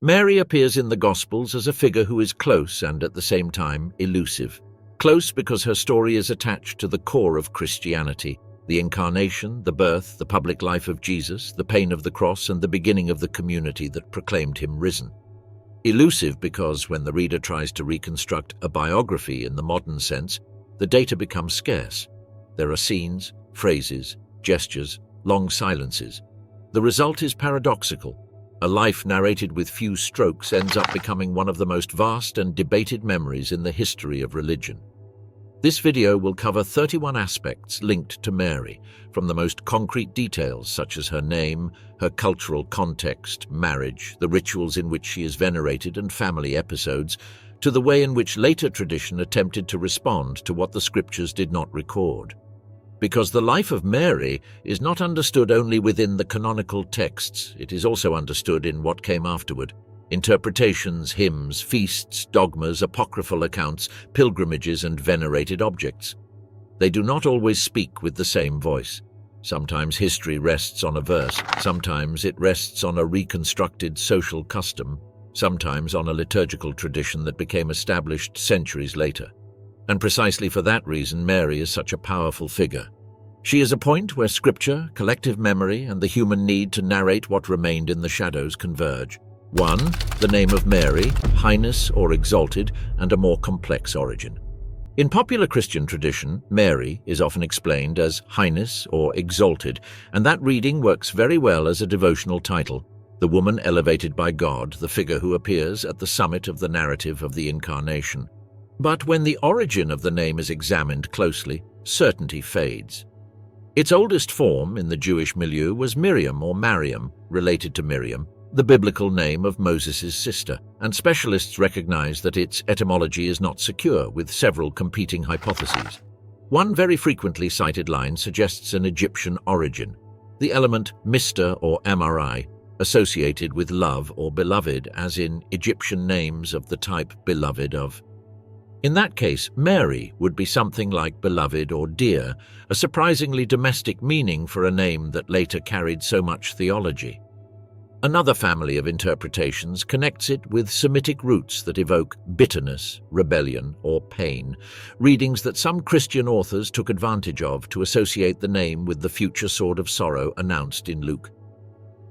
Mary appears in the Gospels as a figure who is close and at the same time elusive. Close because her story is attached to the core of Christianity, the incarnation, the birth, the public life of Jesus, the pain of the cross, and the beginning of the community that proclaimed him risen. Elusive because when the reader tries to reconstruct a biography in the modern sense, the data becomes scarce. There are scenes, phrases, gestures, long silences. The result is paradoxical. A life narrated with few strokes ends up becoming one of the most vast and debated memories in the history of religion. This video will cover 31 aspects linked to Mary, from the most concrete details such as her name, her cultural context, marriage, the rituals in which she is venerated, and family episodes, to the way in which later tradition attempted to respond to what the scriptures did not record. Because the life of Mary is not understood only within the canonical texts, it is also understood in what came afterward. Interpretations, hymns, feasts, dogmas, apocryphal accounts, pilgrimages, and venerated objects. They do not always speak with the same voice. Sometimes history rests on a verse, sometimes it rests on a reconstructed social custom, sometimes on a liturgical tradition that became established centuries later. And precisely for that reason, Mary is such a powerful figure. She is a point where scripture, collective memory, and the human need to narrate what remained in the shadows converge. 1. The name of Mary, highness or exalted, and a more complex origin. In popular Christian tradition, Mary is often explained as highness or exalted, and that reading works very well as a devotional title, the woman elevated by God, the figure who appears at the summit of the narrative of the Incarnation. But when the origin of the name is examined closely, certainty fades. Its oldest form in the Jewish milieu was Miriam or Mariam, related to Miriam, the biblical name of Moses' sister, and specialists recognize that its etymology is not secure, with several competing hypotheses. One very frequently cited line suggests an Egyptian origin, the element Mr or Amari, associated with love or beloved, as in Egyptian names of the type beloved of. In that case, Mary would be something like beloved or dear, a surprisingly domestic meaning for a name that later carried so much theology. Another family of interpretations connects it with Semitic roots that evoke bitterness, rebellion, or pain, readings that some Christian authors took advantage of to associate the name with the future sword of sorrow announced in Luke.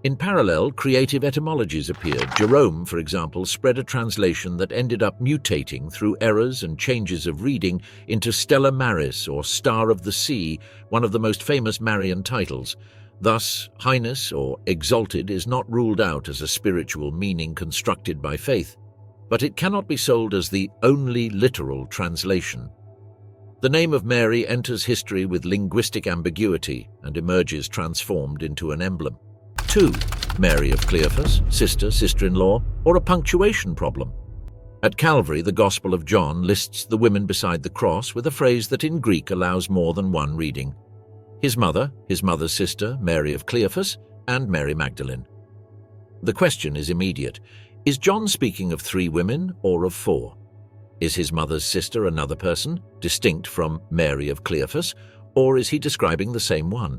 In parallel, creative etymologies appeared. Jerome, for example, spread a translation that ended up mutating through errors and changes of reading into Stella Maris, or Star of the Sea, one of the most famous Marian titles. Thus, highness or exalted is not ruled out as a spiritual meaning constructed by faith, but it cannot be sold as the only literal translation. The name of Mary enters history with linguistic ambiguity and emerges transformed into an emblem. 2. Mary of Cleophas, sister, sister-in-law, or a punctuation problem. At Calvary, the Gospel of John lists the women beside the cross with a phrase that in Greek allows more than one reading. His mother, his mother's sister, Mary of Cleophas, and Mary Magdalene. The question is immediate. Is John speaking of 3 women or of 4? Is his mother's sister another person, distinct from Mary of Cleophas, or is he describing the same one?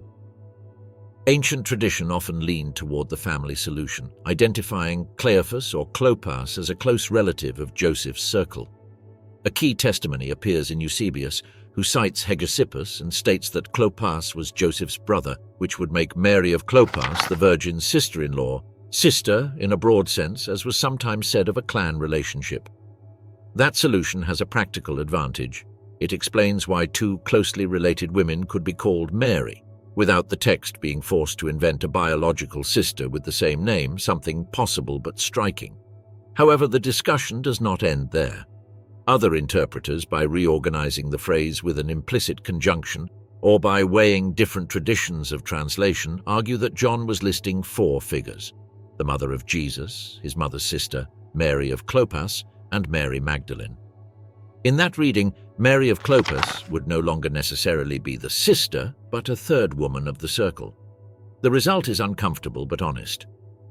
Ancient tradition often leaned toward the family solution, identifying Cleophas or Clopas as a close relative of Joseph's circle. A key testimony appears in Eusebius, who cites Hegesippus and states that Clopas was Joseph's brother, which would make Mary of Clopas the Virgin's sister-in-law, sister in a broad sense, as was sometimes said of a clan relationship. That solution has a practical advantage. It explains why 2 closely related women could be called Mary, without the text being forced to invent a biological sister with the same name, something possible but striking. However, the discussion does not end there. Other interpreters, by reorganizing the phrase with an implicit conjunction, or by weighing different traditions of translation, argue that John was listing 4 figures: the mother of Jesus, his mother's sister, Mary of Clopas, and Mary Magdalene. In that reading, Mary of Clopas would no longer necessarily be the sister, but a 3rd woman of the circle. The result is uncomfortable but honest.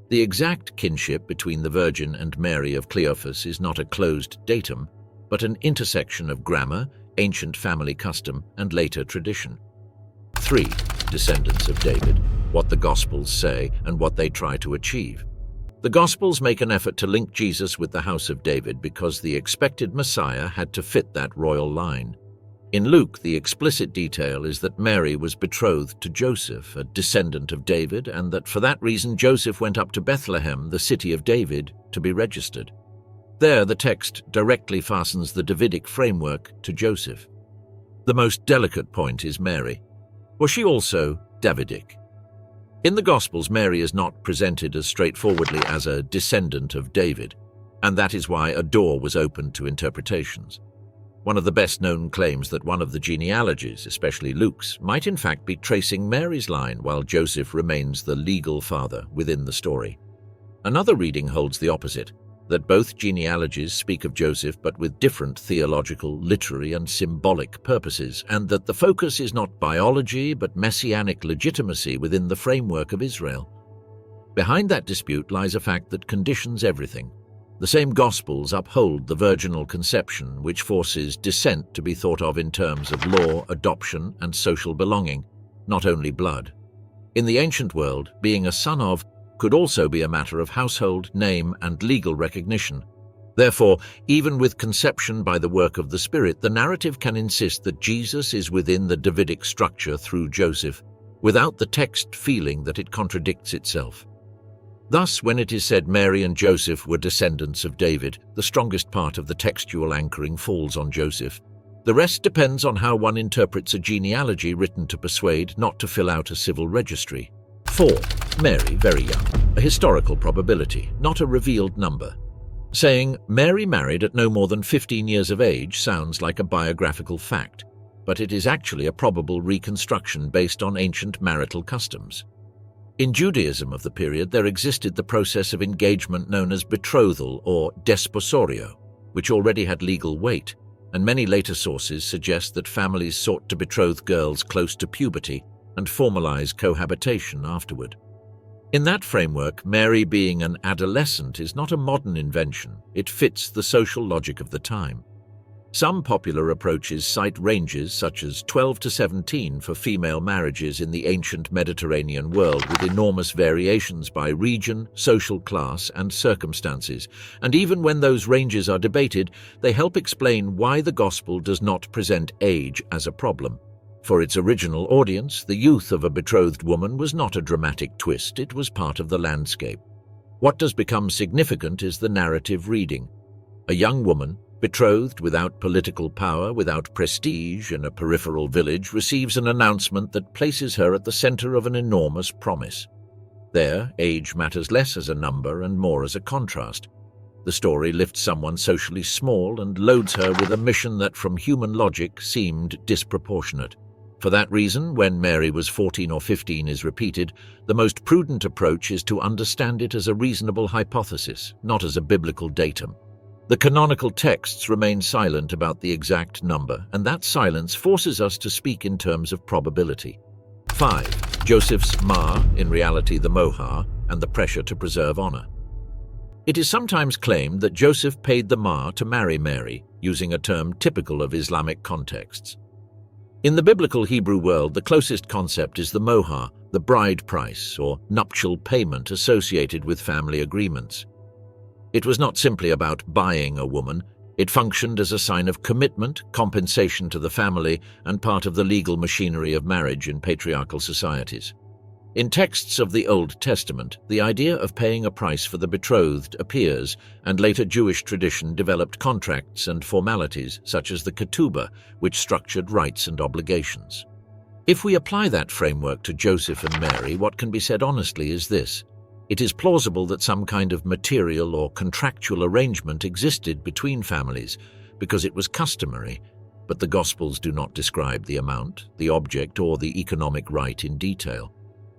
The exact kinship between the Virgin and Mary of Cleophas is not a closed datum, but an intersection of grammar, ancient family custom, and later tradition. 3. Descendants of David, what the Gospels say and what they try to achieve. The The Gospels make an effort to link Jesus with the house of David because the expected Messiah had to fit that royal line. In Luke, the explicit detail is that Mary was betrothed to Joseph, a descendant of David, and that for that reason Joseph went up to Bethlehem, the city of David, to be registered. There, the text directly fastens the Davidic framework to Joseph. The most delicate point is Mary. Was she also Davidic? In the Gospels, Mary is not presented as straightforwardly as a descendant of David, and that is why a door was opened to interpretations. One of the best-known claims that one of the genealogies, especially Luke's, might in fact be tracing Mary's line while Joseph remains the legal father within the story. Another reading holds the opposite, that both genealogies speak of Joseph but with different theological, literary and symbolic purposes, and that the focus is not biology but messianic legitimacy within the framework of Israel. Behind that dispute lies a fact that conditions everything. The same Gospels uphold the virginal conception, which forces descent to be thought of in terms of law, adoption, and social belonging, not only blood. In the ancient world, being a son of could also be a matter of household, name, and legal recognition. Therefore, even with conception by the work of the Spirit, the narrative can insist that Jesus is within the Davidic structure through Joseph, without the text feeling that it contradicts itself. Thus, when it is said Mary and Joseph were descendants of David, the strongest part of the textual anchoring falls on Joseph. The rest depends on how one interprets a genealogy written to persuade, not to fill out a civil registry. 4. Mary, very young. A historical probability, not a revealed number. Saying Mary married at no more than 15 years of age sounds like a biographical fact, but it is actually a probable reconstruction based on ancient marital customs. In Judaism of the period, there existed the process of engagement known as betrothal or desposorio, which already had legal weight, and many later sources suggest that families sought to betroth girls close to puberty and formalize cohabitation afterward. In that framework, Mary being an adolescent is not a modern invention. It fits the social logic of the time. Some popular approaches cite ranges such as 12 to 17 for female marriages in the ancient Mediterranean world, with enormous variations by region, social class, and circumstances. And even when those ranges are debated, they help explain why the Gospel does not present age as a problem. For its original audience, the youth of a betrothed woman was not a dramatic twist, it was part of the landscape. What does become significant is the narrative reading. A young woman, betrothed without political power, without prestige, in a peripheral village, receives an announcement that places her at the center of an enormous promise. There, age matters less as a number and more as a contrast. The story lifts someone socially small and loads her with a mission that from human logic seemed disproportionate. For that reason, when Mary was 14 or 15 is repeated, the most prudent approach is to understand it as a reasonable hypothesis, not as a biblical datum. The canonical texts remain silent about the exact number, and that silence forces us to speak in terms of probability. 5. Joseph's ma, in reality the mohar, and the pressure to preserve honor. It is sometimes claimed that Joseph paid the ma to marry Mary, using a term typical of Islamic contexts. In the biblical Hebrew world, the closest concept is the mohar, the bride price or nuptial payment associated with family agreements. It was not simply about buying a woman. It functioned as a sign of commitment, compensation to the family, and part of the legal machinery of marriage in patriarchal societies. In texts of the Old Testament, the idea of paying a price for the betrothed appears, and later Jewish tradition developed contracts and formalities such as the ketubah, which structured rights and obligations. If we apply that framework to Joseph and Mary, what can be said honestly is this: it is plausible that some kind of material or contractual arrangement existed between families because it was customary, but the Gospels do not describe the amount, the object, or the economic right in detail.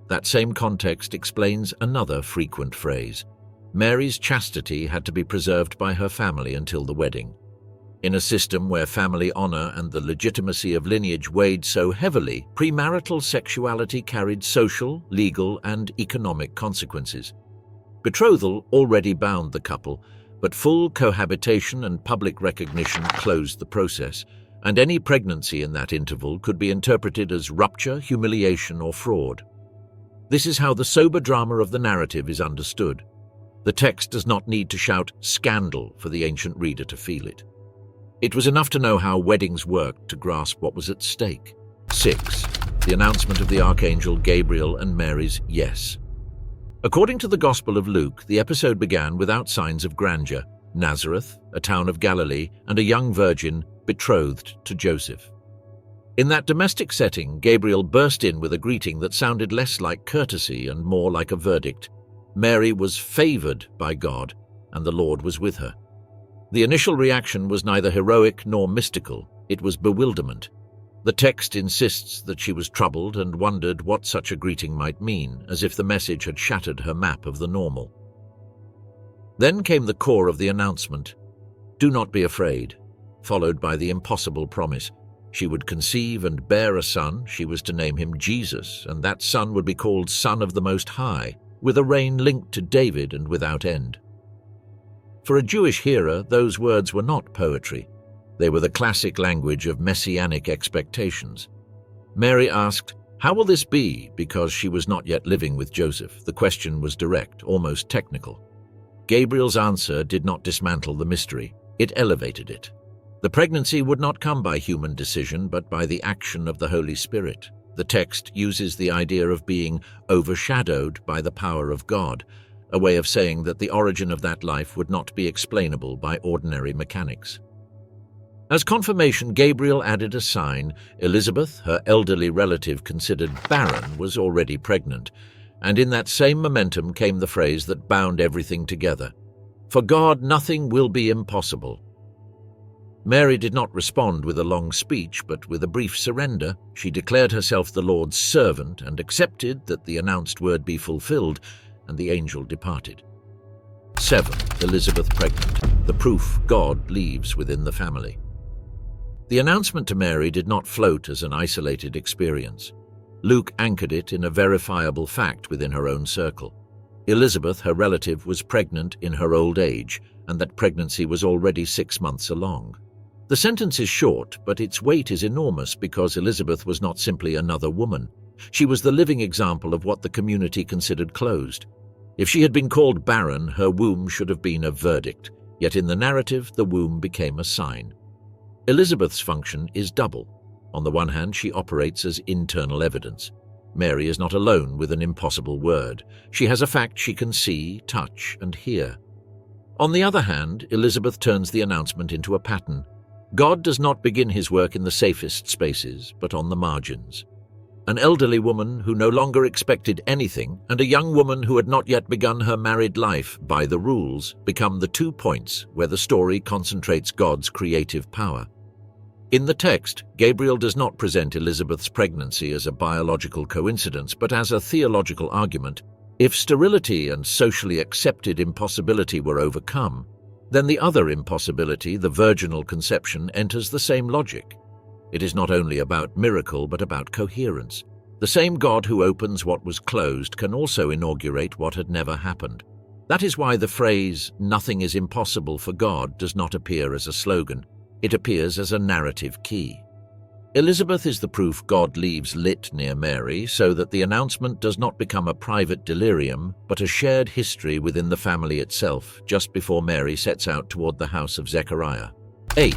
That same context explains another frequent phrase. Mary's chastity had to be preserved by her family until the wedding. In a system where family honor and the legitimacy of lineage weighed so heavily, premarital sexuality carried social, legal, and economic consequences. Betrothal already bound the couple, but full cohabitation and public recognition closed the process, and any pregnancy in that interval could be interpreted as rupture, humiliation, or fraud. This is how the sober drama of the narrative is understood. The text does not need to shout "scandal" for the ancient reader to feel it. It was enough to know how weddings worked to grasp what was at stake. 6. The announcement of the Archangel Gabriel and Mary's yes. According to the Gospel of Luke, the episode began without signs of grandeur. Nazareth, a town of Galilee, and a young virgin betrothed to Joseph. In that domestic setting, Gabriel burst in with a greeting that sounded less like courtesy and more like a verdict. Mary was favored by God, and the Lord was with her. The initial reaction was neither heroic nor mystical. It was bewilderment. The text insists that she was troubled and wondered what such a greeting might mean, as if the message had shattered her map of the normal. Then came the core of the announcement. "Do not be afraid," followed by the impossible promise. She would conceive and bear a son. She was to name him Jesus, and that son would be called Son of the Most High, with a reign linked to David and without end. For a Jewish hearer, those words were not poetry. They were the classic language of messianic expectations. Mary asked, "How will this be?" because she was not yet living with Joseph. The question was direct, almost technical. Gabriel's answer did not dismantle the mystery. It elevated it. The pregnancy would not come by human decision, but by the action of the Holy Spirit. The text uses the idea of being overshadowed by the power of God, a way of saying that the origin of that life would not be explainable by ordinary mechanics. As confirmation, Gabriel added a sign. Elizabeth, her elderly relative considered barren, was already pregnant, and in that same momentum came the phrase that bound everything together. "For God, nothing will be impossible." Mary did not respond with a long speech, but with a brief surrender. She declared herself the Lord's servant and accepted that the announced word be fulfilled, and the angel departed. 7. Elizabeth pregnant, the proof God leaves within the family. The announcement to Mary did not float as an isolated experience. Luke anchored it in a verifiable fact within her own circle. Elizabeth, her relative, was pregnant in her old age, and that pregnancy was already 6 months along. The sentence is short, but its weight is enormous because Elizabeth was not simply another woman. She was the living example of what the community considered closed. If she had been called barren, her womb should have been a verdict, yet in the narrative, the womb became a sign. Elizabeth's function is double. On the one hand, she operates as internal evidence. Mary is not alone with an impossible word. She has a fact she can see, touch, and hear. On the other hand, Elizabeth turns the announcement into a pattern. God does not begin his work in the safest spaces, but on the margins. An elderly woman who no longer expected anything and a young woman who had not yet begun her married life by the rules become the 2 points where the story concentrates God's creative power. In the text, Gabriel does not present Elizabeth's pregnancy as a biological coincidence, but as a theological argument. If sterility and socially accepted impossibility were overcome, then the other impossibility, the virginal conception, enters the same logic. It is not only about miracle, but about coherence. The same God who opens what was closed can also inaugurate what had never happened. That is why the phrase, "nothing is impossible for God," does not appear as a slogan. It appears as a narrative key. Elizabeth is the proof God leaves lit near Mary, so that the announcement does not become a private delirium, but a shared history within the family itself, just before Mary sets out toward the house of Zechariah. 8.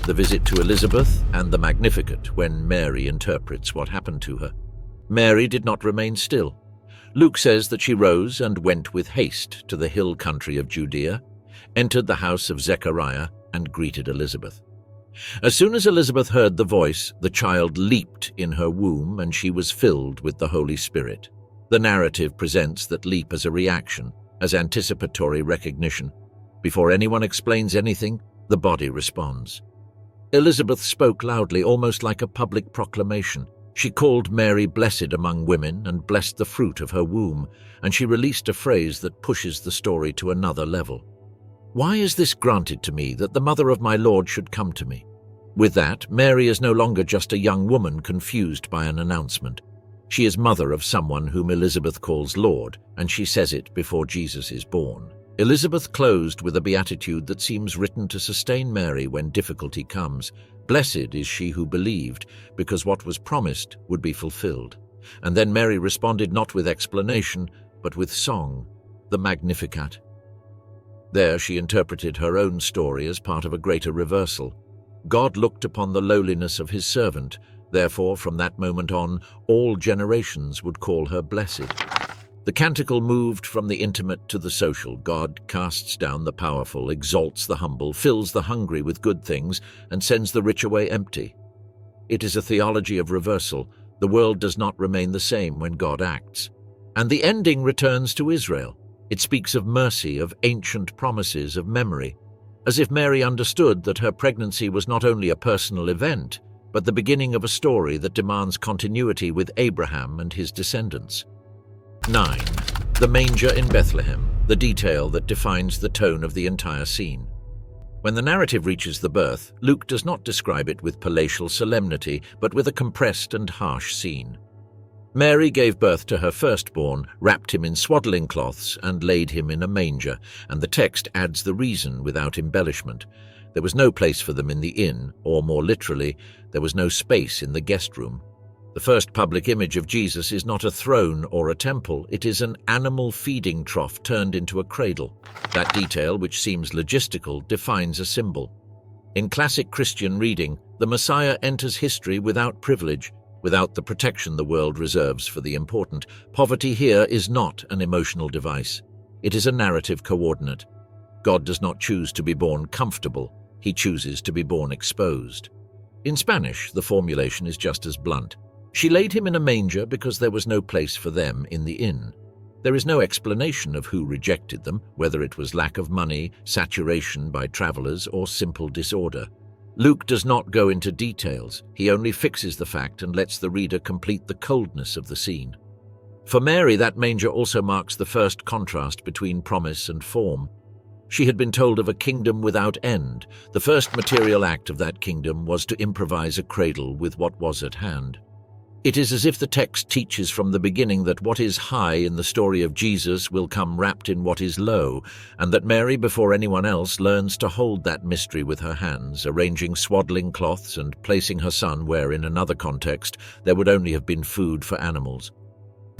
The visit to Elizabeth and the Magnificat, when Mary interprets what happened to her. Mary did not remain still. Luke says that she rose and went with haste to the hill country of Judea, entered the house of Zechariah, and greeted Elizabeth. As soon as Elizabeth heard the voice, the child leaped in her womb and she was filled with the Holy Spirit. The narrative presents that leap as a reaction, as anticipatory recognition. Before anyone explains anything, the body responds. Elizabeth spoke loudly, almost like a public proclamation. She called Mary blessed among women and blessed the fruit of her womb, and she released a phrase that pushes the story to another level. "Why is this granted to me, that the mother of my Lord should come to me?" With that, Mary is no longer just a young woman confused by an announcement. She is mother of someone whom Elizabeth calls Lord, and she says it before Jesus is born. Elizabeth closed with a beatitude that seems written to sustain Mary when difficulty comes. Blessed is she who believed, because what was promised would be fulfilled. And then Mary responded not with explanation, but with song, the Magnificat. There she interpreted her own story as part of a greater reversal. God looked upon the lowliness of his servant. Therefore, from that moment on, all generations would call her blessed. The canticle moved from the intimate to the social. God casts down the powerful, exalts the humble, fills the hungry with good things, and sends the rich away empty. It is a theology of reversal. The world does not remain the same when God acts. And the ending returns to Israel. It speaks of mercy, of ancient promises, of memory, as if Mary understood that her pregnancy was not only a personal event, but the beginning of a story that demands continuity with Abraham and his descendants. 9. The manger in Bethlehem, the detail that defines the tone of the entire scene. When the narrative reaches the birth, Luke does not describe it with palatial solemnity, but with a compressed and harsh scene. Mary gave birth to her firstborn, wrapped him in swaddling cloths, and laid him in a manger, and the text adds the reason without embellishment. There was no place for them in the inn, or more literally, there was no space in the guest room. The first public image of Jesus is not a throne or a temple, it is an animal feeding trough turned into a cradle. That detail, which seems logistical, defines a symbol. In classic Christian reading, the Messiah enters history without privilege, without the protection the world reserves for the important. Poverty here is not an emotional device. It is a narrative coordinate. God does not choose to be born comfortable, he chooses to be born exposed. In Spanish, the formulation is just as blunt. She laid him in a manger because there was no place for them in the inn. There is no explanation of who rejected them, whether it was lack of money, saturation by travelers, or simple disorder. Luke does not go into details. He only fixes the fact and lets the reader complete the coldness of the scene. For Mary, that manger also marks the first contrast between promise and form. She had been told of a kingdom without end. The first material act of that kingdom was to improvise a cradle with what was at hand. It is as if the text teaches from the beginning that what is high in the story of Jesus will come wrapped in what is low, and that Mary, before anyone else, learns to hold that mystery with her hands, arranging swaddling cloths and placing her son where, in another context, there would only have been food for animals.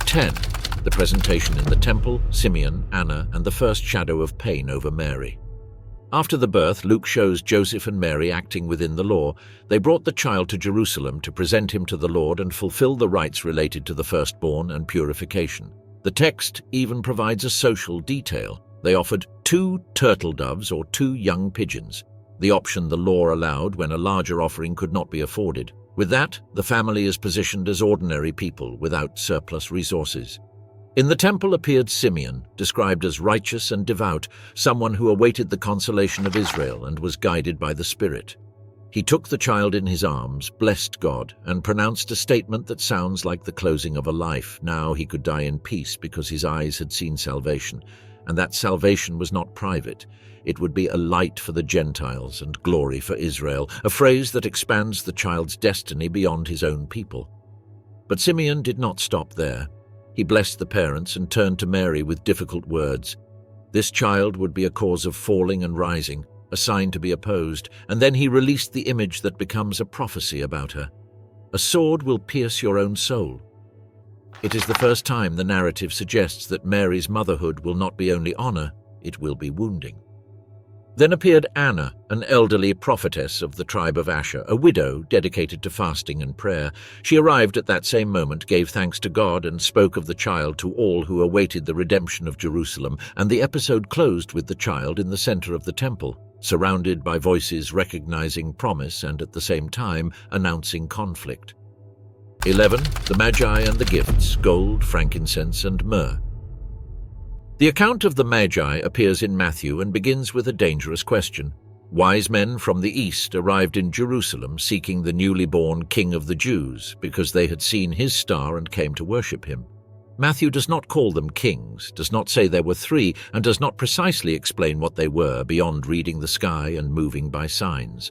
10. The presentation in the temple, Simeon, Anna, and the first shadow of pain over Mary. After the birth, Luke shows Joseph and Mary acting within the law. They brought the child to Jerusalem to present him to the Lord and fulfill the rites related to the firstborn and purification. The text even provides a social detail. They offered 2 turtle doves or 2 young pigeons, the option the law allowed when a larger offering could not be afforded. With that, the family is positioned as ordinary people without surplus resources. In the temple appeared Simeon, described as righteous and devout, someone who awaited the consolation of Israel and was guided by the Spirit. He took the child in his arms, blessed God, and pronounced a statement that sounds like the closing of a life. Now he could die in peace because his eyes had seen salvation, and that salvation was not private. It would be a light for the Gentiles and glory for Israel, a phrase that expands the child's destiny beyond his own people. But Simeon did not stop there. He blessed the parents and turned to Mary with difficult words. This child would be a cause of falling and rising, a sign to be opposed, and then he released the image that becomes a prophecy about her. A sword will pierce your own soul. It is the first time the narrative suggests that Mary's motherhood will not be only honor, it will be wounding. Then appeared Anna, an elderly prophetess of the tribe of Asher, a widow dedicated to fasting and prayer. She arrived at that same moment, gave thanks to God, and spoke of the child to all who awaited the redemption of Jerusalem, and the episode closed with the child in the center of the temple, surrounded by voices recognizing promise and at the same time announcing conflict. 11. The Magi and the gifts, gold, frankincense, and myrrh. The account of the Magi appears in Matthew and begins with a dangerous question. Wise men from the east arrived in Jerusalem seeking the newly born King of the Jews because they had seen his star and came to worship him. Matthew does not call them kings, does not say there were 3, and does not precisely explain what they were beyond reading the sky and moving by signs.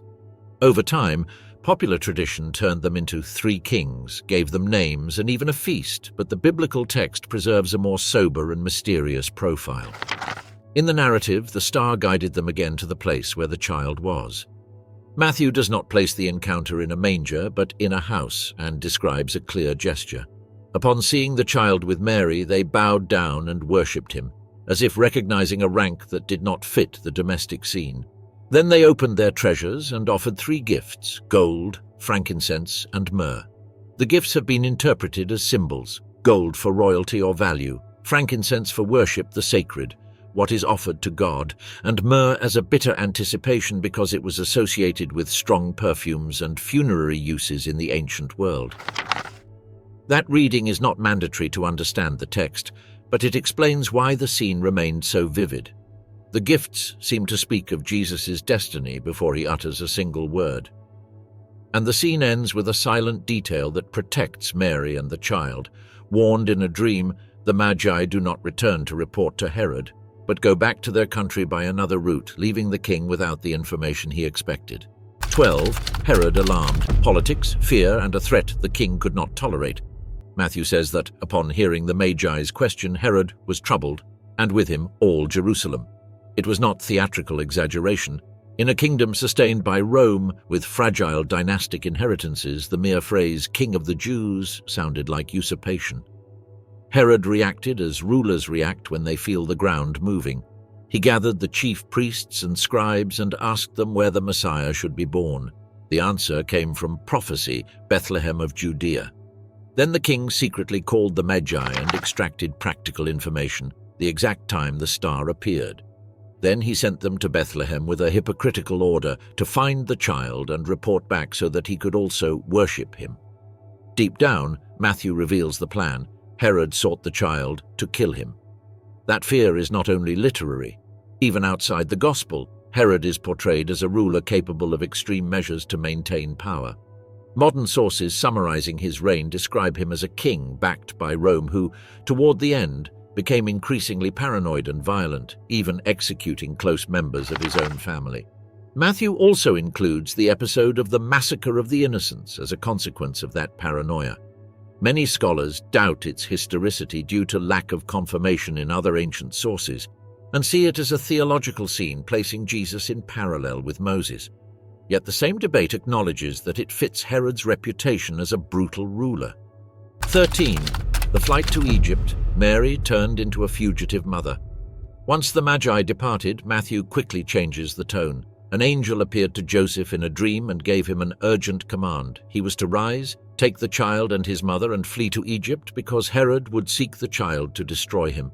Over time, popular tradition turned them into 3 kings, gave them names and even a feast, but the biblical text preserves a more sober and mysterious profile. In the narrative, the star guided them again to the place where the child was. Matthew does not place the encounter in a manger, but in a house, and describes a clear gesture. Upon seeing the child with Mary, they bowed down and worshipped him, as if recognizing a rank that did not fit the domestic scene. Then they opened their treasures and offered 3 gifts: gold, frankincense, and myrrh. The gifts have been interpreted as symbols: gold for royalty or value, frankincense for worship, the sacred, what is offered to God, and myrrh as a bitter anticipation because it was associated with strong perfumes and funerary uses in the ancient world. That reading is not mandatory to understand the text, but it explains why the scene remained so vivid. The gifts seem to speak of Jesus' destiny before he utters a single word. And the scene ends with a silent detail that protects Mary and the child. Warned in a dream, the Magi do not return to report to Herod, but go back to their country by another route, leaving the king without the information he expected. 12. Herod alarmed. Politics, fear, and a threat the king could not tolerate. Matthew says that, upon hearing the Magi's question, Herod was troubled, and with him all Jerusalem. It was not theatrical exaggeration. In a kingdom sustained by Rome, with fragile dynastic inheritances, the mere phrase "King of the Jews" sounded like usurpation. Herod reacted as rulers react when they feel the ground moving. He gathered the chief priests and scribes and asked them where the Messiah should be born. The answer came from prophecy, Bethlehem of Judea. Then the king secretly called the Magi and extracted practical information, the exact time the star appeared. Then he sent them to Bethlehem with a hypocritical order to find the child and report back so that he could also worship him. Deep down, Matthew reveals the plan. Herod sought the child to kill him. That fear is not only literary. Even outside the gospel, Herod is portrayed as a ruler capable of extreme measures to maintain power. Modern sources summarizing his reign describe him as a king backed by Rome who, toward the end, became increasingly paranoid and violent, even executing close members of his own family. Matthew also includes the episode of the Massacre of the Innocents as a consequence of that paranoia. Many scholars doubt its historicity due to lack of confirmation in other ancient sources, and see it as a theological scene placing Jesus in parallel with Moses. Yet the same debate acknowledges that it fits Herod's reputation as a brutal ruler. 13. The flight to Egypt, Mary turned into a fugitive mother. Once the Magi departed, Matthew quickly changes the tone. An angel appeared to Joseph in a dream and gave him an urgent command. He was to rise, take the child and his mother, and flee to Egypt because Herod would seek the child to destroy him.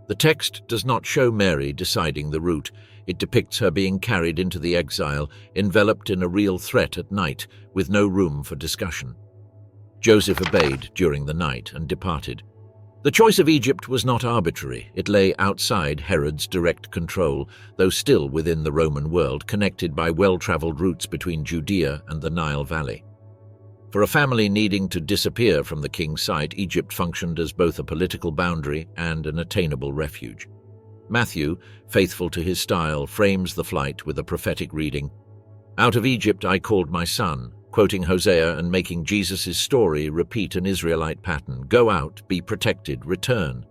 The text does not show Mary deciding the route. It depicts her being carried into the exile, enveloped in a real threat at night, with no room for discussion. Joseph obeyed during the night and departed. The choice of Egypt was not arbitrary. It lay outside Herod's direct control, though still within the Roman world, connected by well-traveled routes between Judea and the Nile Valley. For a family needing to disappear from the king's sight, Egypt functioned as both a political boundary and an attainable refuge. Matthew, faithful to his style, frames the flight with a prophetic reading. "Out of Egypt I called my son," quoting Hosea and making Jesus' story repeat an Israelite pattern. Go out, be protected, return.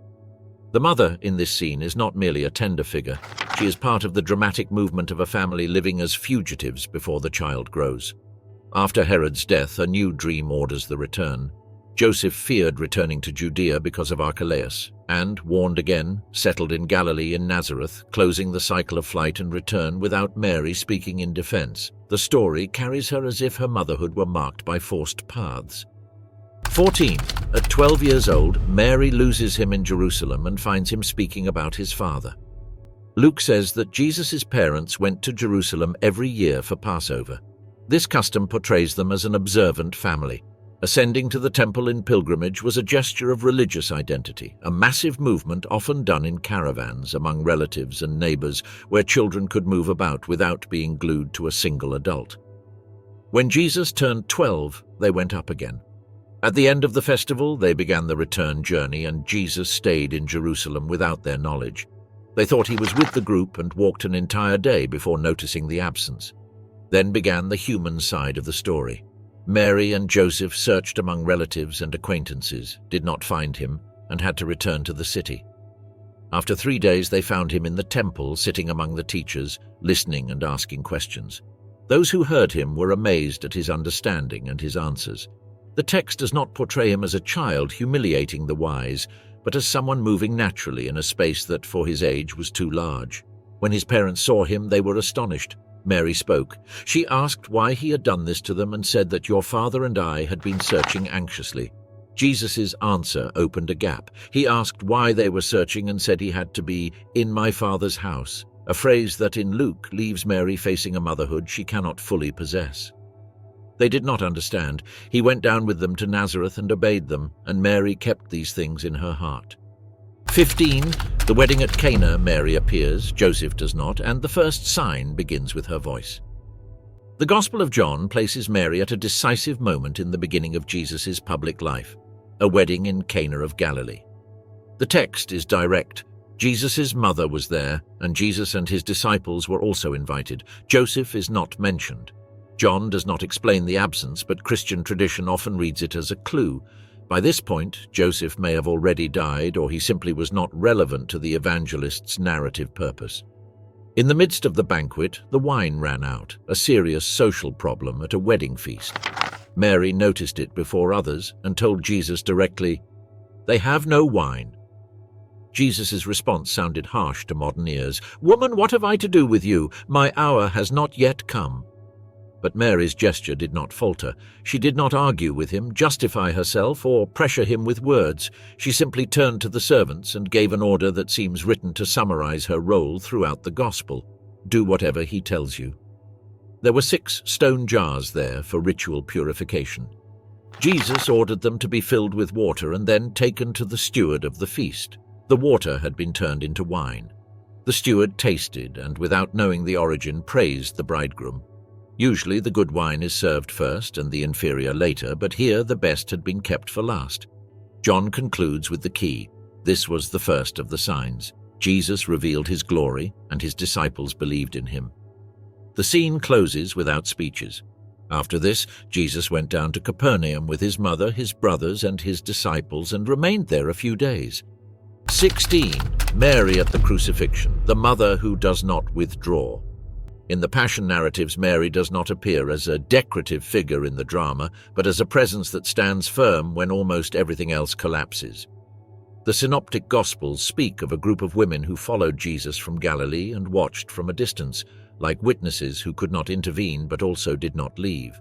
The mother in this scene is not merely a tender figure. She is part of the dramatic movement of a family living as fugitives before the child grows. After Herod's death, a new dream orders the return. Joseph feared returning to Judea because of Archelaus, and, warned again, settled in Galilee in Nazareth, closing the cycle of flight and return without Mary speaking in defense. The story carries her as if her motherhood were marked by forced paths. 14. At 12 years old, Mary loses him in Jerusalem and finds him speaking about his father. Luke says that Jesus' parents went to Jerusalem every year for Passover. This custom portrays them as an observant family. Ascending to the temple in pilgrimage was a gesture of religious identity, a massive movement often done in caravans among relatives and neighbors where children could move about without being glued to a single adult. When Jesus turned 12, they went up again. At the end of the festival, they began the return journey, and Jesus stayed in Jerusalem without their knowledge. They thought he was with the group and walked an entire day before noticing the absence. Then began the human side of the story. Mary and Joseph searched among relatives and acquaintances, did not find him, and had to return to the city. After 3 days, they found him in the temple, sitting among the teachers, listening and asking questions. Those who heard him were amazed at his understanding and his answers. The text does not portray him as a child humiliating the wise, but as someone moving naturally in a space that, for his age, was too large. When his parents saw him, they were astonished. Mary spoke. She asked why he had done this to them and said that your father and I had been searching anxiously. Jesus' answer opened a gap. He asked why they were searching and said he had to be in my Father's house, a phrase that in Luke leaves Mary facing a motherhood she cannot fully possess. They did not understand. He went down with them to Nazareth and obeyed them, and Mary kept these things in her heart. 15. The wedding at Cana, Mary appears, Joseph does not, and the first sign begins with her voice. The Gospel of John places Mary at a decisive moment in the beginning of Jesus' public life, a wedding in Cana of Galilee. The text is direct. Jesus' mother was there, and Jesus and his disciples were also invited. Joseph is not mentioned. John does not explain the absence, but Christian tradition often reads it as a clue. By this point, Joseph may have already died, or he simply was not relevant to the evangelist's narrative purpose. In the midst of the banquet, the wine ran out, a serious social problem at a wedding feast. Mary noticed it before others and told Jesus directly, "They have no wine." Jesus' response sounded harsh to modern ears. "Woman, what have I to do with you? My hour has not yet come." But Mary's gesture did not falter. She did not argue with him, justify herself, or pressure him with words. She simply turned to the servants and gave an order that seems written to summarize her role throughout the Gospel. Do whatever he tells you. There were 6 stone jars there for ritual purification. Jesus ordered them to be filled with water and then taken to the steward of the feast. The water had been turned into wine. The steward tasted and, without knowing the origin, praised the bridegroom. Usually the good wine is served first and the inferior later, but here the best had been kept for last. John concludes with the key. This was the first of the signs. Jesus revealed his glory, and his disciples believed in him. The scene closes without speeches. After this, Jesus went down to Capernaum with his mother, his brothers, and his disciples, and remained there a few days. 16. Mary at the crucifixion, the mother who does not withdraw. In the Passion narratives, Mary does not appear as a decorative figure in the drama, but as a presence that stands firm when almost everything else collapses. The Synoptic Gospels speak of a group of women who followed Jesus from Galilee and watched from a distance, like witnesses who could not intervene but also did not leave.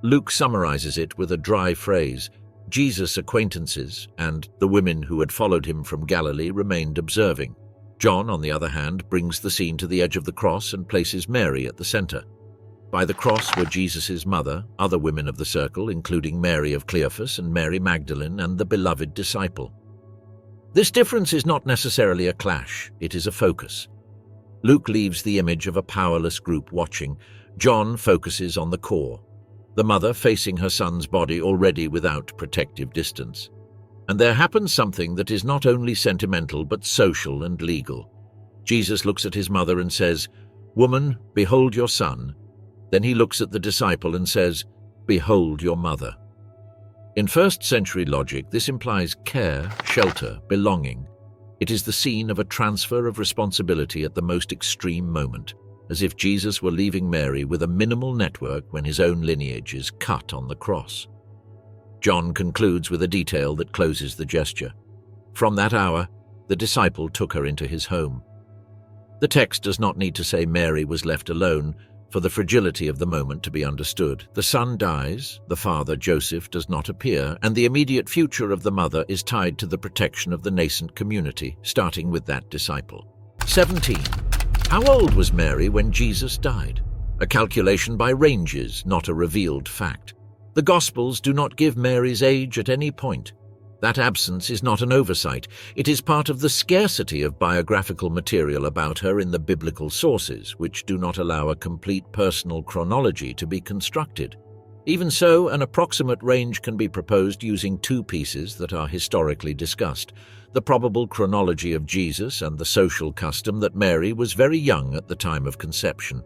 Luke summarizes it with a dry phrase: Jesus' acquaintances and the women who had followed him from Galilee remained observing. John, on the other hand, brings the scene to the edge of the cross and places Mary at the center. By the cross were Jesus' mother, other women of the circle, including Mary of Cleophas and Mary Magdalene, and the beloved disciple. This difference is not necessarily a clash, it is a focus. Luke leaves the image of a powerless group watching. John focuses on the core, the mother facing her son's body already without protective distance. And there happens something that is not only sentimental but social and legal. Jesus looks at his mother and says, "Woman, behold your son." Then he looks at the disciple and says, "Behold your mother." In first-century logic, this implies care, shelter, belonging. It is the scene of a transfer of responsibility at the most extreme moment, as if Jesus were leaving Mary with a minimal network when his own lineage is cut on the cross. John concludes with a detail that closes the gesture. From that hour, the disciple took her into his home. The text does not need to say Mary was left alone for the fragility of the moment to be understood. The son dies, the father, Joseph, does not appear, and the immediate future of the mother is tied to the protection of the nascent community, starting with that disciple. 17. How old was Mary when Jesus died? A calculation by ranges, not a revealed fact. The Gospels do not give Mary's age at any point. That absence is not an oversight. It is part of the scarcity of biographical material about her in the biblical sources, which do not allow a complete personal chronology to be constructed. Even so, an approximate range can be proposed using 2 pieces that are historically discussed: the probable chronology of Jesus and the social custom that Mary was very young at the time of conception.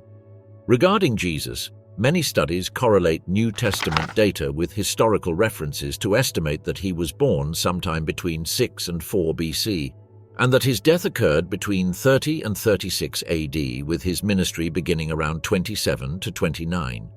Regarding Jesus, many studies correlate New Testament data with historical references to estimate that he was born sometime between 6 and 4 BC, and that his death occurred between 30 and 36 AD, with his ministry beginning around 27 to 29.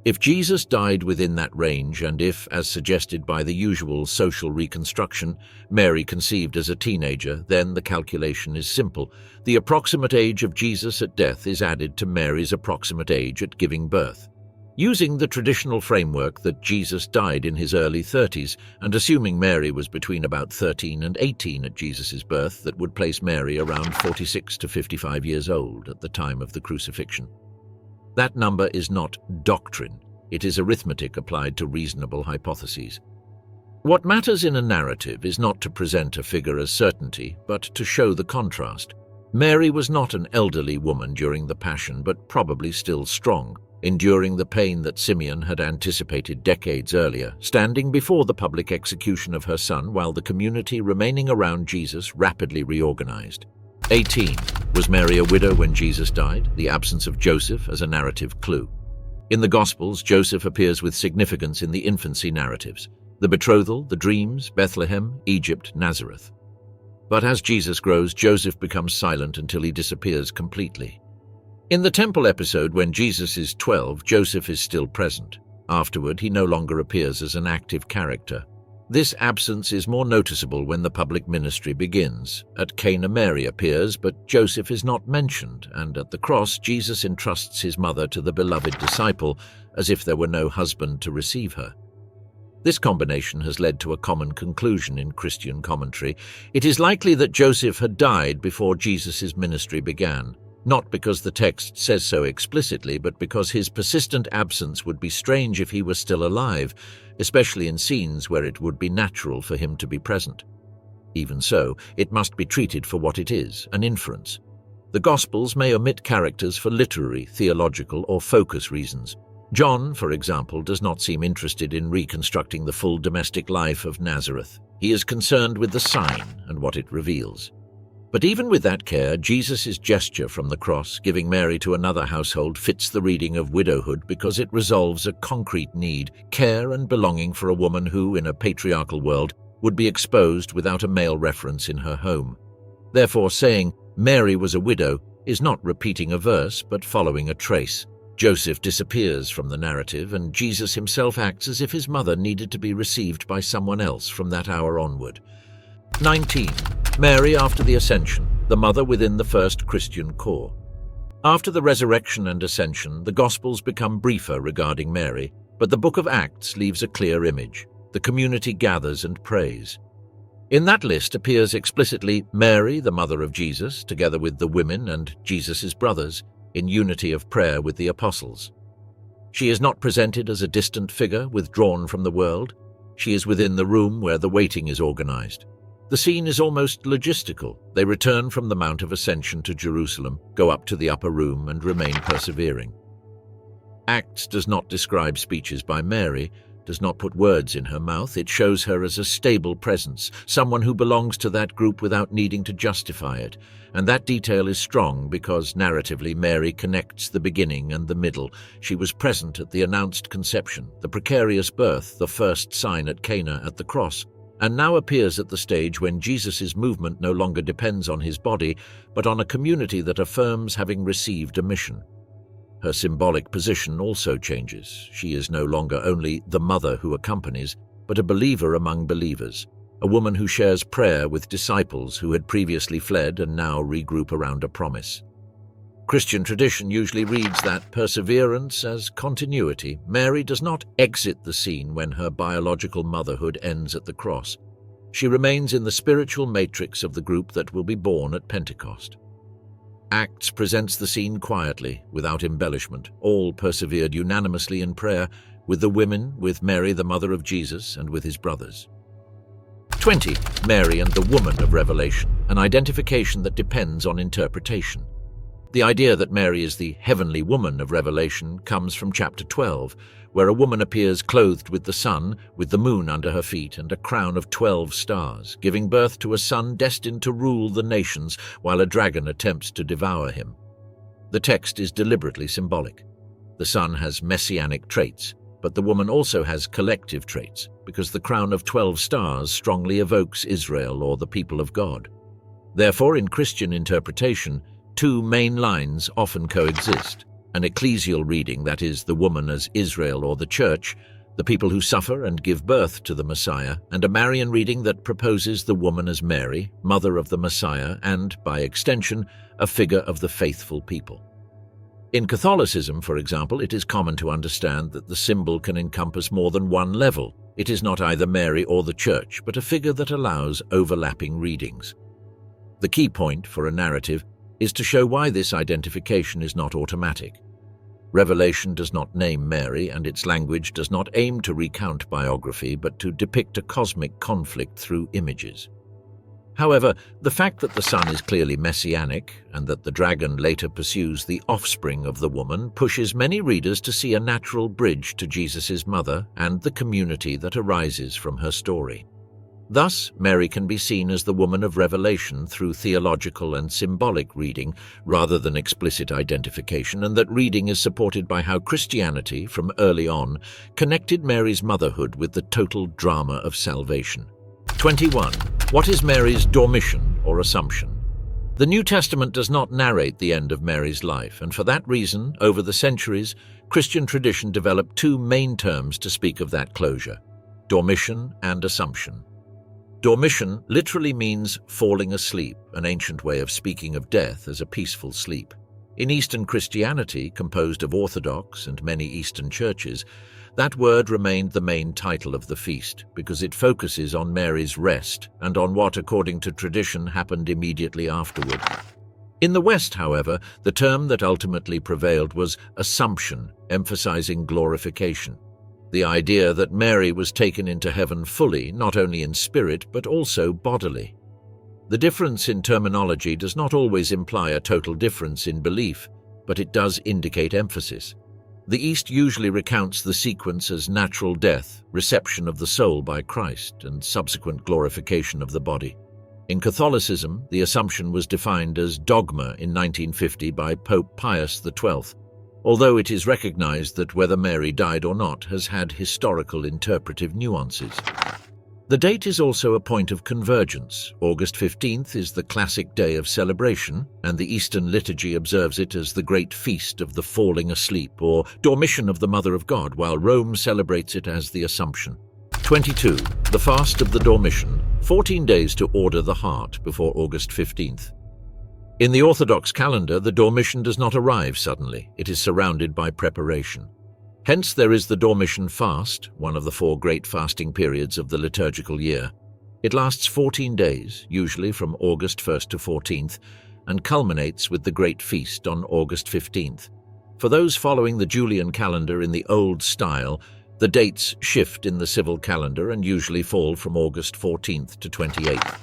If Jesus died within that range, and if, as suggested by the usual social reconstruction, Mary conceived as a teenager, then the calculation is simple. The approximate age of Jesus at death is added to Mary's approximate age at giving birth. Using the traditional framework that Jesus died in his early 30s, and assuming Mary was between about 13 and 18 at Jesus' birth, that would place Mary around 46 to 55 years old at the time of the crucifixion. That number is not doctrine, it is arithmetic applied to reasonable hypotheses. What matters in a narrative is not to present a figure as certainty, but to show the contrast. Mary was not an elderly woman during the Passion, but probably still strong, enduring the pain that Simeon had anticipated decades earlier, standing before the public execution of her son while the community remaining around Jesus rapidly reorganized. 18. Was Mary a widow when Jesus died? The absence of Joseph as a narrative clue. In the Gospels, Joseph appears with significance in the infancy narratives: the betrothal, the dreams, Bethlehem, Egypt, Nazareth. But as Jesus grows, Joseph becomes silent until he disappears completely. In the temple episode, when Jesus is 12, Joseph is still present. Afterward, he no longer appears as an active character. This absence is more noticeable when the public ministry begins. At Cana, Mary appears, but Joseph is not mentioned, and at the cross, Jesus entrusts his mother to the beloved disciple, as if there were no husband to receive her. This combination has led to a common conclusion in Christian commentary. It is likely that Joseph had died before Jesus' ministry began, not because the text says so explicitly, but because his persistent absence would be strange if he were still alive, especially in scenes where it would be natural for him to be present. Even so, it must be treated for what it is, an inference. The Gospels may omit characters for literary, theological, or focus reasons. John, for example, does not seem interested in reconstructing the full domestic life of Nazareth. He is concerned with the sign and what it reveals. But even with that care, Jesus' gesture from the cross, giving Mary to another household, fits the reading of widowhood because it resolves a concrete need, care and belonging for a woman who, in a patriarchal world, would be exposed without a male reference in her home. Therefore, saying Mary was a widow is not repeating a verse, but following a trace. Joseph disappears from the narrative, and Jesus himself acts as if his mother needed to be received by someone else from that hour onward. 19. Mary after the Ascension, the mother within the first Christian core. After the resurrection and ascension, the Gospels become briefer regarding Mary, but the book of Acts leaves a clear image. The community gathers and prays. In that list appears explicitly Mary, the mother of Jesus, together with the women and Jesus' brothers, in unity of prayer with the apostles. She is not presented as a distant figure withdrawn from the world. She is within the room where the waiting is organized. The scene is almost logistical. They return from the Mount of Ascension to Jerusalem, go up to the upper room, and remain persevering. Acts does not describe speeches by Mary, does not put words in her mouth. It shows her as a stable presence, someone who belongs to that group without needing to justify it. And that detail is strong because, narratively, Mary connects the beginning and the middle. She was present at the announced conception, the precarious birth, the first sign at Cana at the cross, and now appears at the stage when Jesus' movement no longer depends on his body, but on a community that affirms having received a mission. Her symbolic position also changes. She is no longer only the mother who accompanies, but a believer among believers, a woman who shares prayer with disciples who had previously fled and now regroup around a promise. Christian tradition usually reads that perseverance as continuity. Mary does not exit the scene when her biological motherhood ends at the cross. She remains in the spiritual matrix of the group that will be born at Pentecost. Acts presents the scene quietly, without embellishment. All persevered unanimously in prayer, with the women, with Mary the mother of Jesus, and with his brothers. 20. Mary and the woman of Revelation, an identification that depends on interpretation. The idea that Mary is the heavenly woman of Revelation comes from chapter 12, where a woman appears clothed with the sun, with the moon under her feet and a crown of 12 stars, giving birth to a son destined to rule the nations while a dragon attempts to devour him. The text is deliberately symbolic. The son has messianic traits, but the woman also has collective traits, because the crown of 12 stars strongly evokes Israel or the people of God. Therefore, in Christian interpretation, two main lines often coexist. an ecclesial reading, that is, the woman as Israel or the Church, the people who suffer and give birth to the Messiah, and a Marian reading that proposes the woman as Mary, mother of the Messiah, and, by extension, a figure of the faithful people. In Catholicism, for example, it is common to understand that the symbol can encompass more than one level. It is not either Mary or the Church, but a figure that allows overlapping readings. The key point for a narrative is to show why this identification is not automatic. Revelation does not name Mary, and its language does not aim to recount biography, but to depict a cosmic conflict through images. However, the fact that the Son is clearly messianic, and that the dragon later pursues the offspring of the woman, pushes many readers to see a natural bridge to Jesus' mother and the community that arises from her story. Thus, Mary can be seen as the woman of Revelation through theological and symbolic reading rather than explicit identification, and that reading is supported by how Christianity, from early on, connected Mary's motherhood with the total drama of salvation. 21. What is Mary's dormition or assumption? The New Testament does not narrate the end of Mary's life, and for that reason, over the centuries, Christian tradition developed two main terms to speak of that closure: dormition and assumption. Dormition literally means falling asleep, an ancient way of speaking of death as a peaceful sleep. In Eastern Christianity, composed of Orthodox and many Eastern churches, that word remained the main title of the feast because it focuses on Mary's rest and on what, according to tradition, happened immediately afterward. In the West, however, the term that ultimately prevailed was Assumption, emphasizing glorification. The idea that Mary was taken into heaven fully, not only in spirit, but also bodily. The difference in terminology does not always imply a total difference in belief, but it does indicate emphasis. The East usually recounts the sequence as natural death, reception of the soul by Christ, and subsequent glorification of the body. In Catholicism, the Assumption was defined as dogma in 1950 by Pope Pius XII, although it is recognized that whether Mary died or not has had historical interpretive nuances. The date is also a point of convergence. August 15th is the classic day of celebration, and the Eastern liturgy observes it as the great feast of the falling asleep, or dormition of the Mother of God, while Rome celebrates it as the Assumption. 22. The fast of the Dormition, 14 days to order the heart before August 15th. In the Orthodox calendar, the Dormition does not arrive suddenly. It is surrounded by preparation. Hence there is the Dormition fast, one of the 4 great fasting periods of the liturgical year. It lasts 14 days, usually from August 1st to 14th, and culminates with the great feast on August 15th. For those following the Julian calendar in the old style, the dates shift in the civil calendar and usually fall from August 14th to 28th.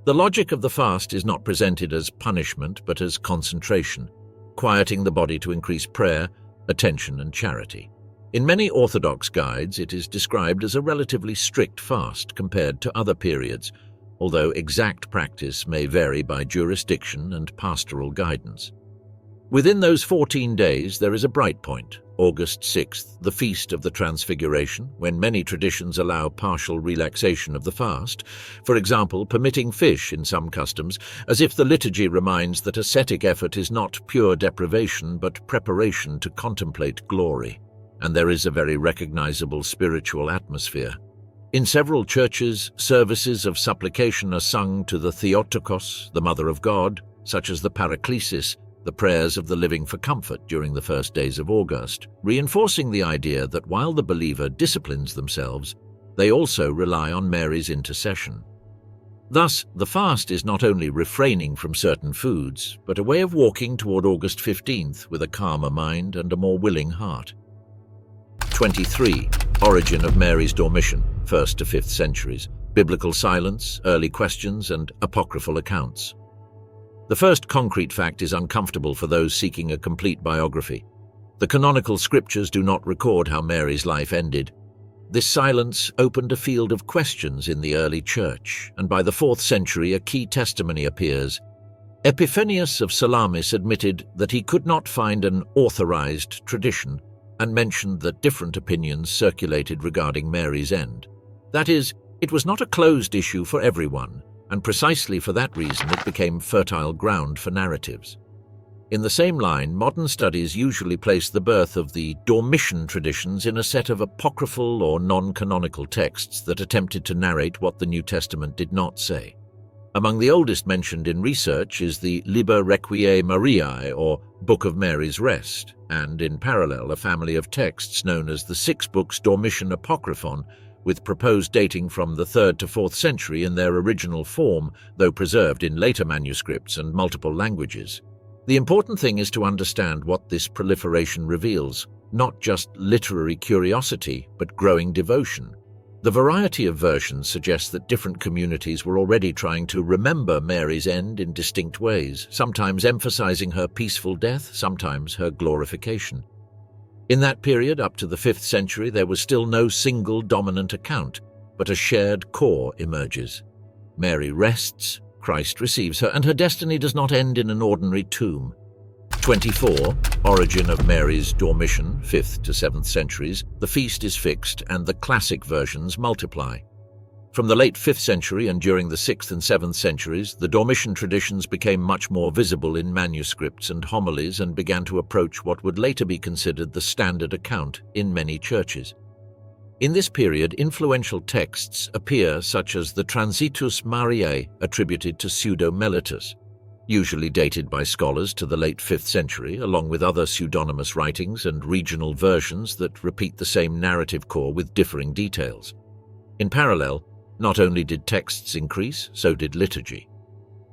The logic of the fast is not presented as punishment but as concentration, quieting the body to increase prayer, attention and charity. In many Orthodox guides, it is described as a relatively strict fast compared to other periods, although exact practice may vary by jurisdiction and pastoral guidance. Within those 14 days, there is a bright point, August 6th, the Feast of the Transfiguration, when many traditions allow partial relaxation of the fast, for example, permitting fish in some customs, as if the liturgy reminds that ascetic effort is not pure deprivation but preparation to contemplate glory, and there is a very recognizable spiritual atmosphere. In several churches, services of supplication are sung to the Theotokos, the Mother of God, such as the Paraklesis, the prayers of the living for comfort during the first days of August, reinforcing the idea that while the believer disciplines themselves, they also rely on Mary's intercession. Thus, the fast is not only refraining from certain foods, but a way of walking toward August 15th with a calmer mind and a more willing heart. 23. Origin of Mary's Dormition, 1st to 5th centuries, biblical silence, early questions, and apocryphal accounts. The first concrete fact is uncomfortable for those seeking a complete biography. The canonical scriptures do not record how Mary's life ended. This silence opened a field of questions in the early church, and by the 4th century a key testimony appears. Epiphanius of Salamis admitted that he could not find an authorized tradition and mentioned that different opinions circulated regarding Mary's end. That is, it was not a closed issue for everyone, and precisely for that reason it became fertile ground for narratives. In the same line, modern studies usually place the birth of the Dormition traditions in a set of apocryphal or non-canonical texts that attempted to narrate what the New Testament did not say. Among the oldest mentioned in research is the Liber Requiae Mariae, or Book of Mary's Rest, and in parallel a family of texts known as the Six Books Dormition Apocryphon, with proposed dating from the 3rd to 4th century in their original form, though preserved in later manuscripts and multiple languages. The important thing is to understand what this proliferation reveals, not just literary curiosity, but growing devotion. The variety of versions suggests that different communities were already trying to remember Mary's end in distinct ways, sometimes emphasizing her peaceful death, sometimes her glorification. In that period, up to the 5th century, there was still no single dominant account, but a shared core emerges. Mary rests, Christ receives her, and her destiny does not end in an ordinary tomb. 24. Origin of Mary's Dormition, 5th to 7th centuries. The feast is fixed, and the classic versions multiply. From the late 5th century and during the 6th and 7th centuries, the Dormition traditions became much more visible in manuscripts and homilies and began to approach what would later be considered the standard account in many churches. In this period, influential texts appear such as the Transitus Mariae attributed to Pseudo-Mellitus, usually dated by scholars to the late 5th century, along with other pseudonymous writings and regional versions that repeat the same narrative core with differing details. In parallel, not only did texts increase, so did liturgy.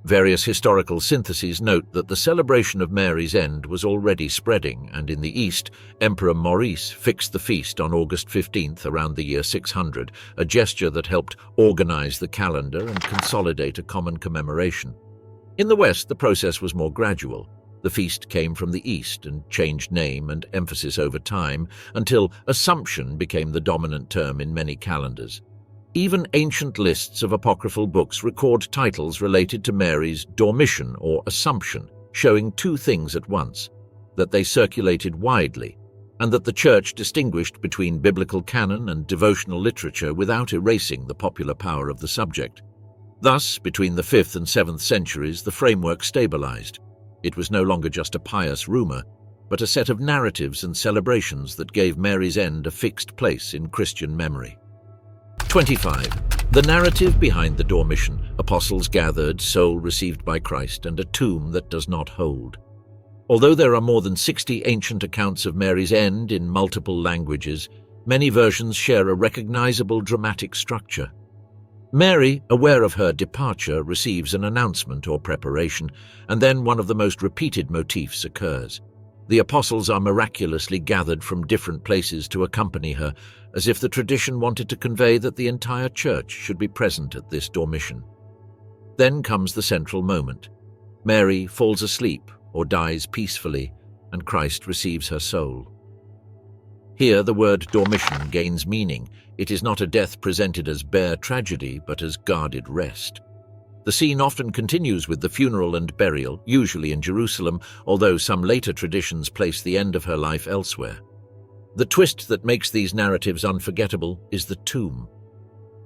Various historical syntheses note that the celebration of Mary's end was already spreading, and in the East, Emperor Maurice fixed the feast on August 15th around the year 600, a gesture that helped organize the calendar and consolidate a common commemoration. In the West, the process was more gradual. The feast came from the East and changed name and emphasis over time until Assumption became the dominant term in many calendars. Even ancient lists of apocryphal books record titles related to Mary's Dormition or Assumption, showing two things at once: that they circulated widely, and that the Church distinguished between biblical canon and devotional literature without erasing the popular power of the subject. Thus, between the 5th and 7th centuries, the framework stabilized. It was no longer just a pious rumor, but a set of narratives and celebrations that gave Mary's end a fixed place in Christian memory. 25. The narrative behind the Dormition: apostles gathered, soul received by Christ, and a tomb that does not hold. Although there are more than 60 ancient accounts of Mary's end in multiple languages, many versions share a recognizable dramatic structure. Mary, aware of her departure, receives an announcement or preparation, and then one of the most repeated motifs occurs. The apostles are miraculously gathered from different places to accompany her, as if the tradition wanted to convey that the entire church should be present at this Dormition. Then comes the central moment. Mary falls asleep or dies peacefully, and Christ receives her soul. Here the word Dormition gains meaning. It is not a death presented as bare tragedy, but as guarded rest. The scene often continues with the funeral and burial, usually in Jerusalem, although some later traditions place the end of her life elsewhere. The twist that makes these narratives unforgettable is the tomb.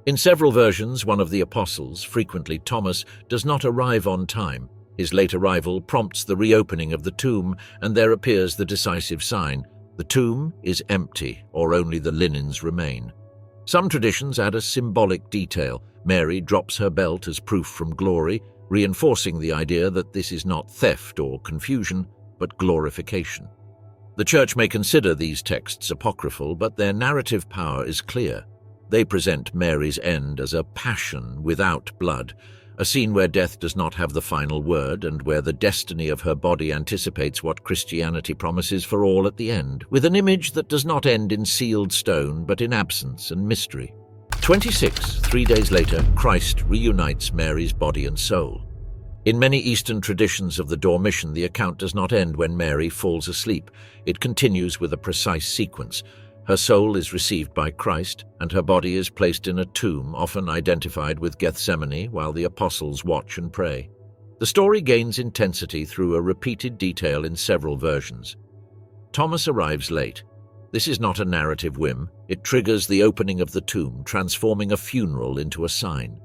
In several versions, one of the apostles, frequently Thomas, does not arrive on time. His late arrival prompts the reopening of the tomb, and there appears the decisive sign: the tomb is empty, or only the linens remain. Some traditions add a symbolic detail. Mary drops her belt as proof from glory, reinforcing the idea that this is not theft or confusion, but glorification. The Church may consider these texts apocryphal, but their narrative power is clear. They present Mary's end as a passion without blood, a scene where death does not have the final word and where the destiny of her body anticipates what Christianity promises for all at the end, with an image that does not end in sealed stone but in absence and mystery. 26. 3 days later, Christ reunites Mary's body and soul. In many Eastern traditions of the Dormition, the account does not end when Mary falls asleep. It continues with a precise sequence. Her soul is received by Christ, and her body is placed in a tomb, often identified with Gethsemane, while the apostles watch and pray. The story gains intensity through a repeated detail in several versions. Thomas arrives late. This is not a narrative whim. It triggers the opening of the tomb, transforming a funeral into a sign.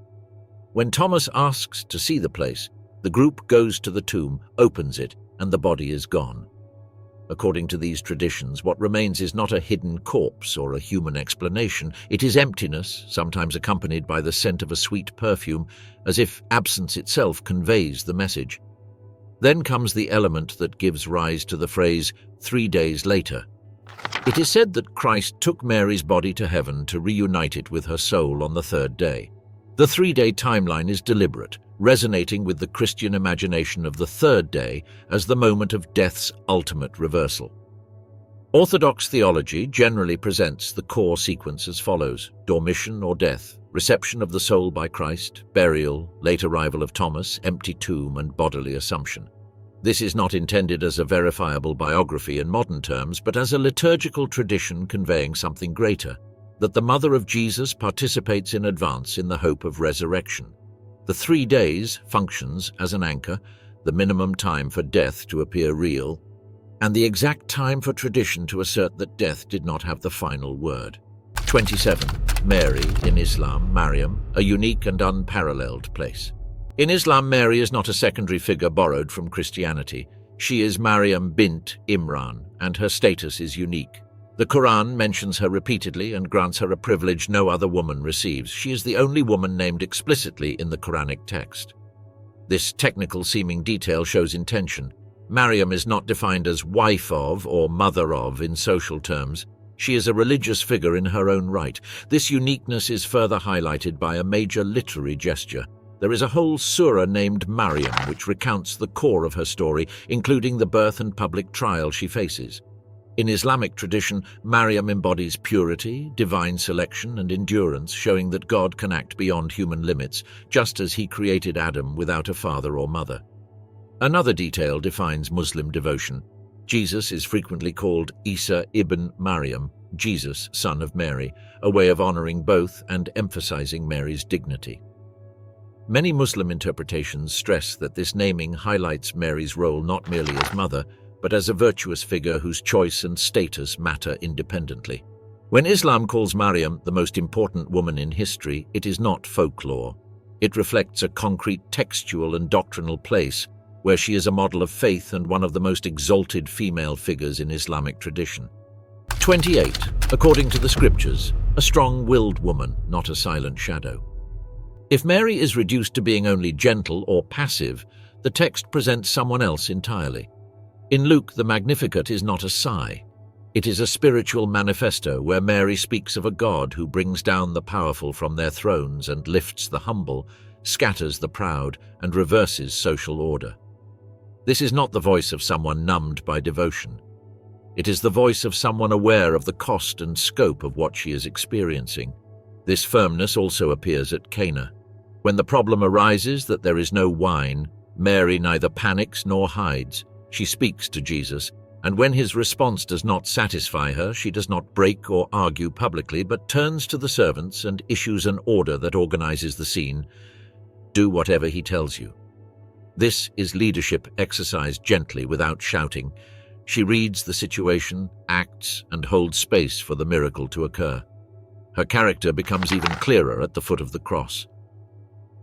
When Thomas asks to see the place, the group goes to the tomb, opens it, and the body is gone. According to these traditions, what remains is not a hidden corpse or a human explanation. It is emptiness, sometimes accompanied by the scent of a sweet perfume, as if absence itself conveys the message. Then comes the element that gives rise to the phrase, 3 days later. It is said that Christ took Mary's body to heaven to reunite it with her soul on the 3rd day. The 3-day timeline is deliberate, resonating with the Christian imagination of the 3rd day as the moment of death's ultimate reversal. Orthodox theology generally presents the core sequence as follows: dormition or death, reception of the soul by Christ, burial, late arrival of Thomas, empty tomb, and bodily assumption. This is not intended as a verifiable biography in modern terms, but as a liturgical tradition conveying something greater, that the mother of Jesus participates in advance in the hope of resurrection. The 3 days functions as an anchor, the minimum time for death to appear real, and the exact time for tradition to assert that death did not have the final word. 27. Mary, in Islam, Maryam, a unique and unparalleled place. In Islam, Mary is not a secondary figure borrowed from Christianity. She is Maryam bint Imran, and her status is unique. The Quran mentions her repeatedly and grants her a privilege no other woman receives. She is the only woman named explicitly in the Quranic text. This technical-seeming detail shows intention. Maryam is not defined as wife of or mother of in social terms. She is a religious figure in her own right. This uniqueness is further highlighted by a major literary gesture. There is a whole surah named Maryam, which recounts the core of her story, including the birth and public trial she faces. In Islamic tradition, Maryam embodies purity, divine selection, and endurance, showing that God can act beyond human limits, just as he created Adam without a father or mother. Another detail defines Muslim devotion. Jesus is frequently called Isa ibn Maryam, Jesus, son of Mary, a way of honoring both and emphasizing Mary's dignity. Many Muslim interpretations stress that this naming highlights Mary's role not merely as mother, but as a virtuous figure whose choice and status matter independently. When Islam calls Maryam the most important woman in history, it is not folklore. It reflects a concrete textual and doctrinal place, where she is a model of faith and one of the most exalted female figures in Islamic tradition. 28. According to the scriptures, a strong-willed woman, not a silent shadow. If Mary is reduced to being only gentle or passive, the text presents someone else entirely. In Luke, the Magnificat is not a sigh. It is a spiritual manifesto where Mary speaks of a God who brings down the powerful from their thrones and lifts the humble, scatters the proud, and reverses social order. This is not the voice of someone numbed by devotion. It is the voice of someone aware of the cost and scope of what she is experiencing. This firmness also appears at Cana. When the problem arises that there is no wine, Mary neither panics nor hides. She speaks to Jesus, and when his response does not satisfy her, she does not break or argue publicly, but turns to the servants and issues an order that organizes the scene. Do whatever he tells you. This is leadership exercised gently without shouting. She reads the situation, acts, and holds space for the miracle to occur. Her character becomes even clearer at the foot of the cross.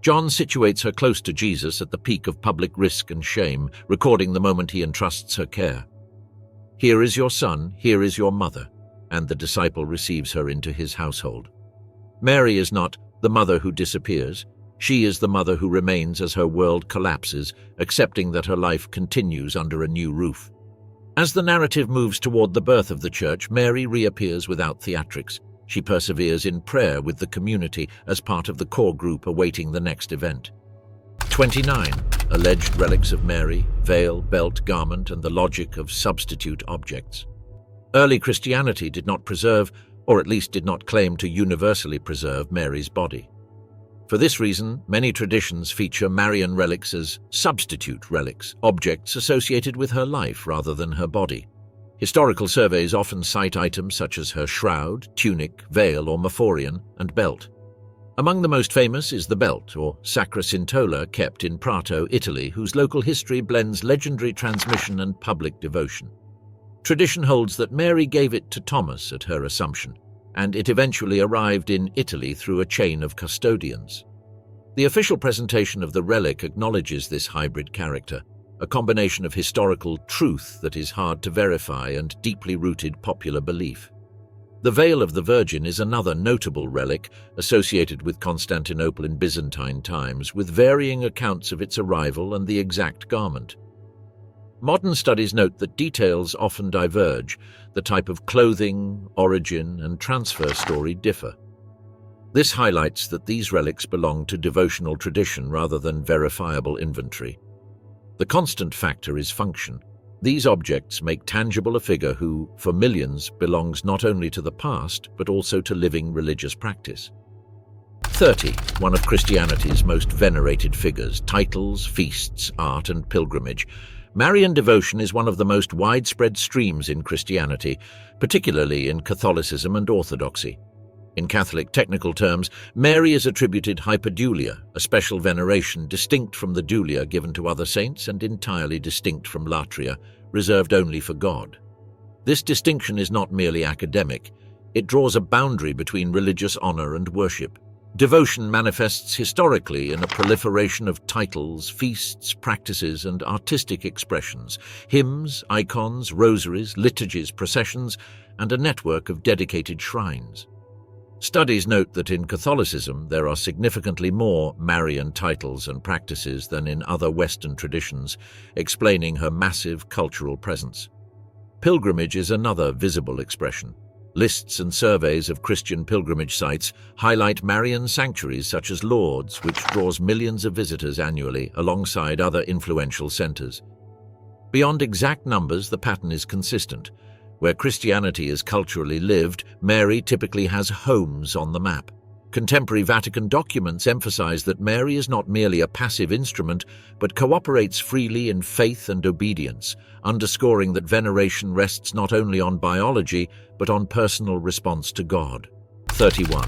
John situates her close to Jesus at the peak of public risk and shame, recording the moment he entrusts her care. Here is your son, here is your mother, and the disciple receives her into his household. Mary is not the mother who disappears. She is the mother who remains as her world collapses, accepting that her life continues under a new roof. As the narrative moves toward the birth of the church, Mary reappears without theatrics. She perseveres in prayer with the community as part of the core group awaiting the next event. 29. Alleged relics of Mary, veil, belt, garment, and the logic of substitute objects. Early Christianity did not preserve, or at least did not claim to universally preserve, Mary's body. For this reason, many traditions feature Marian relics as substitute relics, objects associated with her life rather than her body. Historical surveys often cite items such as her shroud, tunic, veil or maphorion, and belt. Among the most famous is the belt, or Sacra Cintola, kept in Prato, Italy, whose local history blends legendary transmission and public devotion. Tradition holds that Mary gave it to Thomas at her Assumption, and it eventually arrived in Italy through a chain of custodians. The official presentation of the relic acknowledges this hybrid character. a combination of historical truth that is hard to verify and deeply rooted popular belief. The Veil of the Virgin is another notable relic associated with Constantinople in Byzantine times, with varying accounts of its arrival and the exact garment. Modern studies note that details often diverge. The type of clothing, origin, and transfer story differ. This highlights that these relics belong to devotional tradition rather than verifiable inventory. The constant factor is function. These objects make tangible a figure who, for millions, belongs not only to the past, but also to living religious practice. 30. One of Christianity's most venerated figures: titles, feasts, art, and pilgrimage. Marian devotion is one of the most widespread streams in Christianity, particularly in Catholicism and Orthodoxy. In Catholic technical terms, Mary is attributed hyperdulia, a special veneration distinct from the dulia given to other saints and entirely distinct from latria, reserved only for God. This distinction is not merely academic. It draws a boundary between religious honor and worship. Devotion manifests historically in a proliferation of titles, feasts, practices, and artistic expressions: hymns, icons, rosaries, liturgies, processions, and a network of dedicated shrines. Studies note that in Catholicism there are significantly more Marian titles and practices than in other Western traditions, explaining her massive cultural presence. Pilgrimage is another visible expression. Lists and surveys of Christian pilgrimage sites highlight Marian sanctuaries such as Lourdes, which draws millions of visitors annually, alongside other influential centers. Beyond exact numbers, the pattern is consistent. Where Christianity is culturally lived, Mary typically has homes on the map. Contemporary Vatican documents emphasize that Mary is not merely a passive instrument, but cooperates freely in faith and obedience, underscoring that veneration rests not only on biology, but on personal response to God. 31.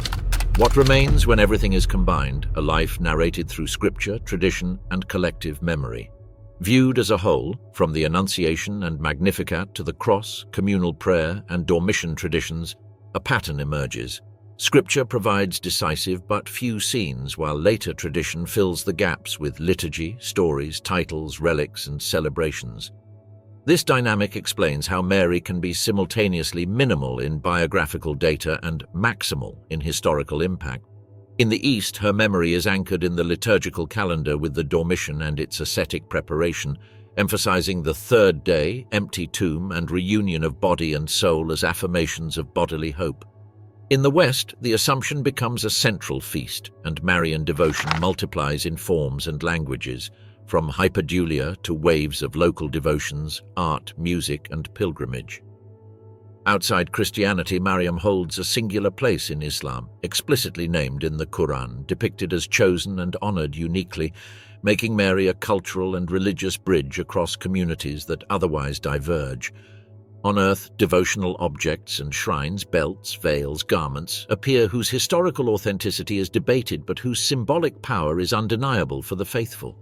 What remains when everything is combined: a life narrated through scripture, tradition, and collective memory. Viewed as a whole, from the Annunciation and Magnificat to the Cross, communal prayer, and Dormition traditions, a pattern emerges. Scripture provides decisive but few scenes, while later tradition fills the gaps with liturgy, stories, titles, relics, and celebrations. This dynamic explains how Mary can be simultaneously minimal in biographical data and maximal in historical impact. In the East, her memory is anchored in the liturgical calendar with the Dormition and its ascetic preparation, emphasizing the third day, empty tomb, and reunion of body and soul as affirmations of bodily hope. In the West, the Assumption becomes a central feast, and Marian devotion multiplies in forms and languages, from hyperdulia to waves of local devotions, art, music, and pilgrimage. Outside Christianity, Mariam holds a singular place in Islam, explicitly named in the Quran, depicted as chosen and honored uniquely, making Mary a cultural and religious bridge across communities that otherwise diverge. On earth, devotional objects and shrines, belts, veils, garments, appear whose historical authenticity is debated but whose symbolic power is undeniable for the faithful.